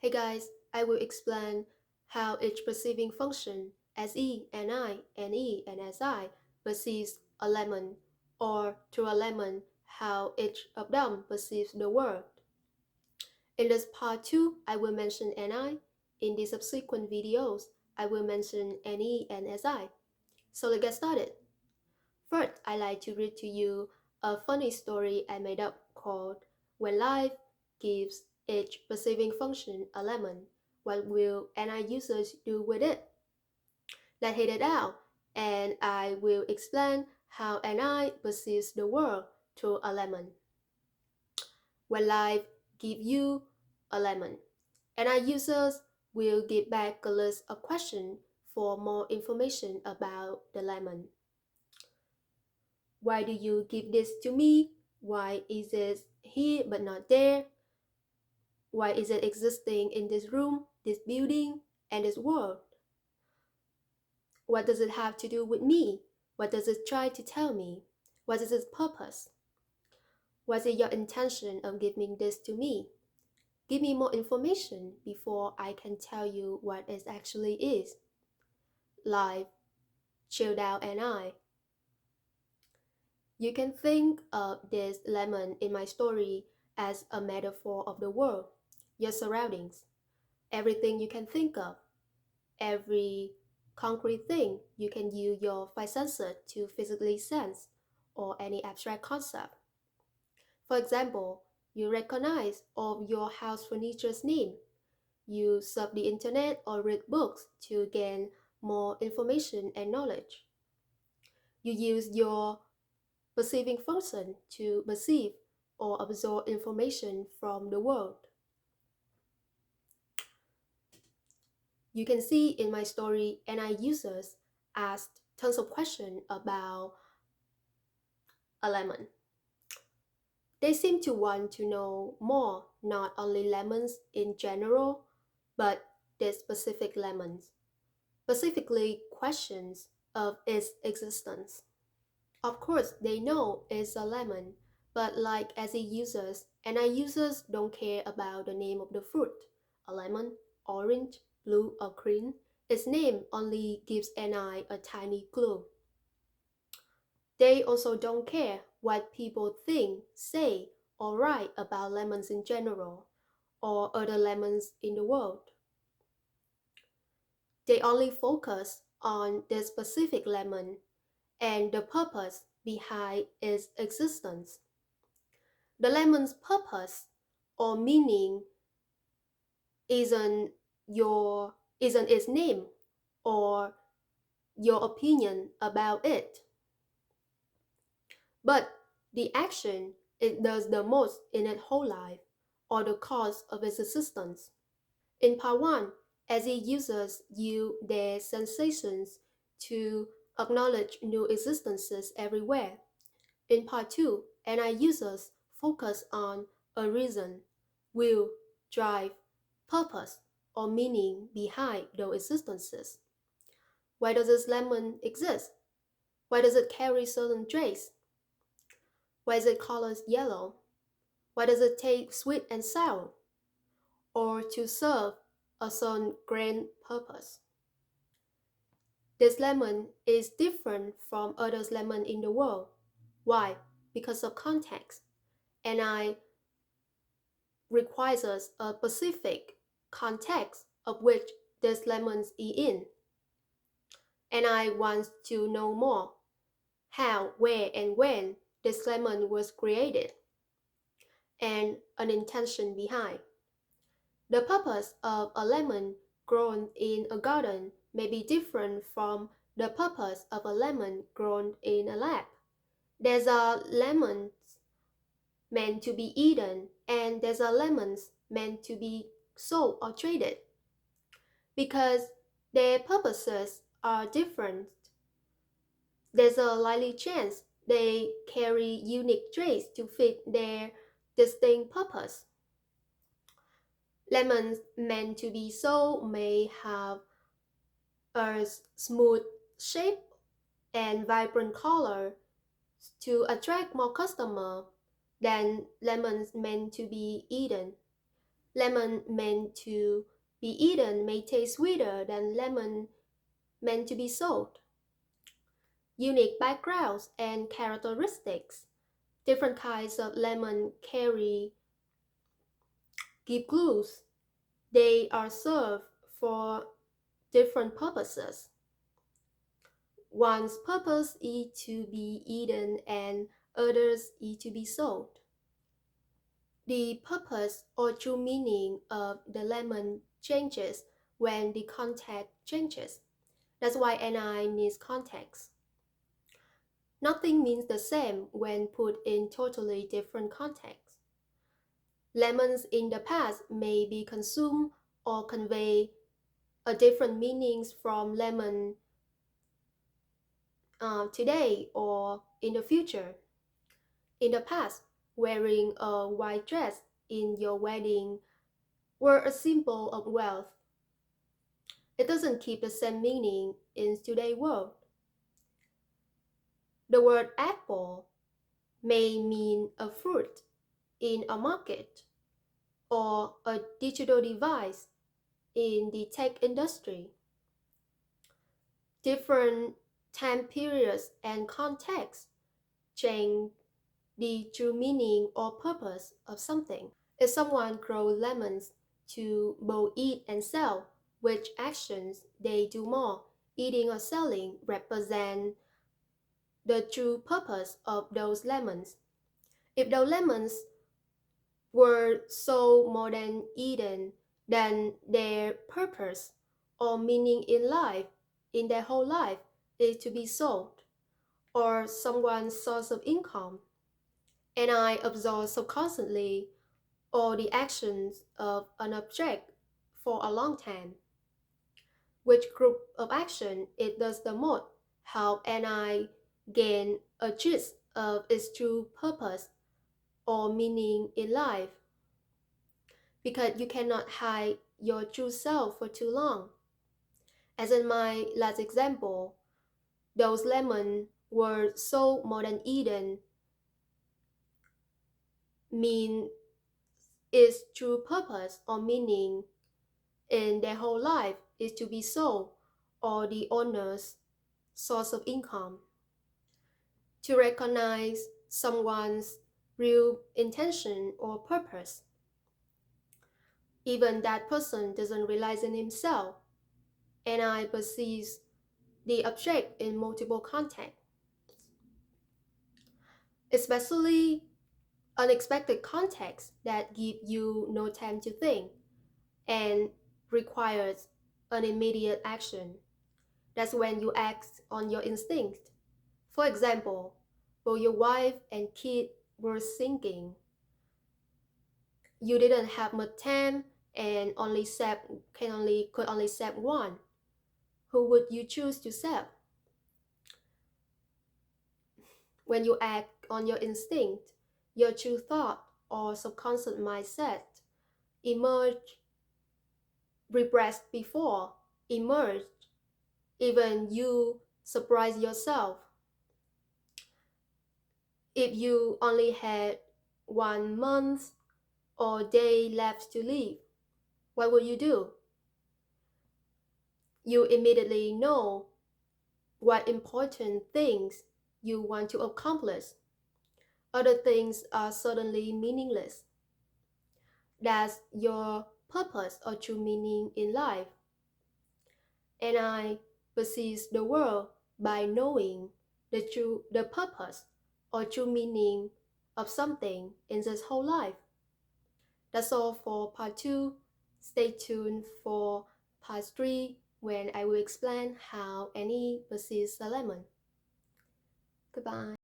Hey guys, I will explain how each perceiving function SE, NI, NE, and SI perceives a lemon, or through a lemon, how each of them perceives the world. In this part 2, I will mention NI. In the subsequent videos, I will mention NE and SI. So let's get started. First, I like to read to you a funny story I made up called When Life Gives Each Perceiving Function a Lemon, what will NI users do with it? Let's hit it out, and I will explain how NI perceives the world through a lemon. When life gives you a lemon, NI users will give back a list of questions for more information about the lemon. Why do you give this to me? Why is it here but not there? Why is it existing in this room, this building, and this world? What does it have to do with me? What does it try to tell me? What is its purpose? What is your intention of giving this to me? Give me more information before I can tell you what it actually is. Live, chilled out, and I. You can think of this lemon in my story as a metaphor of the world, your surroundings, everything you can think of, every concrete thing you can use your five senses to physically sense, or any abstract concept. For example, you recognize all of your house furniture's name. You surf the internet or read books to gain more information and knowledge. You use your perceiving function to perceive or absorb information from the world. You can see in my story, NI users asked tons of questions about a lemon. They seem to want to know more, not only lemons in general, but the specific lemons, specifically questions of its existence. Of course, they know it's a lemon, but like SE users, NI users don't care about the name of the fruit, a lemon, orange, blue, or green. Its name only gives NI a tiny clue. They also don't care what people think, say, or write about lemons in general, or other lemons in the world. They only focus on the specific lemon and the purpose behind its existence. The lemon's purpose or meaning isn't your isn't its name or your opinion about it, but the action it does the most in its whole life or the cause of its existence. In part 1, SE users use their sensations to acknowledge new existences everywhere. In part 2, NI users focus on a reason, will, drive, purpose, or meaning behind those existences. Why does this lemon exist? Why does it carry certain traits? Why is it colored yellow? Why does it taste sweet and sour? Or to serve a certain grand purpose? This lemon is different from other lemons in the world. Why? Because of context. NI requires us a specific context of which this lemon is in. NI wants to know more how, where, and when this lemon was created, and an intention behind. The purpose of a lemon grown in a garden may be different from the purpose of a lemon grown in a lab. There's a lemons meant to be eaten, and there's a lemons meant to be sold or traded. Because their purposes are different, there's a likely chance they carry unique traits to fit their distinct purpose. Lemons meant to be sold may have a smooth shape and vibrant color to attract more customers than lemons meant to be eaten. Lemon meant to be eaten may taste sweeter than lemon meant to be sold. Unique backgrounds and characteristics. Different kinds of lemon carry give clues. They are served for different purposes. One's purpose is to be eaten and others is to be sold. The purpose or true meaning of the lemon changes when the context changes. That's why NI needs context. Nothing means the same when put in totally different contexts. Lemons in the past may be consumed or convey a different meanings from lemon today or in the future. In the past, wearing a white dress in your wedding were a symbol of wealth. It doesn't keep the same meaning in today's world. The word apple may mean a fruit in a market or a digital device in the tech industry. Different time periods and contexts change the true meaning or purpose of something. If someone grows lemons to both eat and sell, which actions they do more, eating or selling, represent the true purpose of those lemons. If those lemons were sold more than eaten, then their purpose or meaning in life, in their whole life, is to be sold, or someone's source of income. And I observe subconsciously all the actions of an object for a long time. Which group of action it does the most, help and I gain a gist of its true purpose or meaning in life. Because you cannot hide your true self for too long. As in my last example, those lemons were sold more than eaten mean its true purpose or meaning in their whole life is to be sold or the owner's source of income. To recognize someone's real intention or purpose. Even that person doesn't realize in himself, and I perceive the object in multiple contexts, especially unexpected contexts that give you no time to think and requires an immediate action. That's when you act on your instinct. For example, both your wife and kid were singing. You didn't have much time and could only save one. Who would you choose to save? When you act on your instinct, your true thought or subconscious mindset emerge, repressed before, emerge, even you surprise yourself. If you only had 1 month or day left to live, what would you do? You immediately know what important things you want to accomplish. Other things are suddenly meaningless. That's your purpose or true meaning in life. And I perceive the world by knowing the purpose or true meaning of something in this whole life. That's all for part 2. Stay tuned for part 3 when I will explain how Annie perceives a lemon. Goodbye.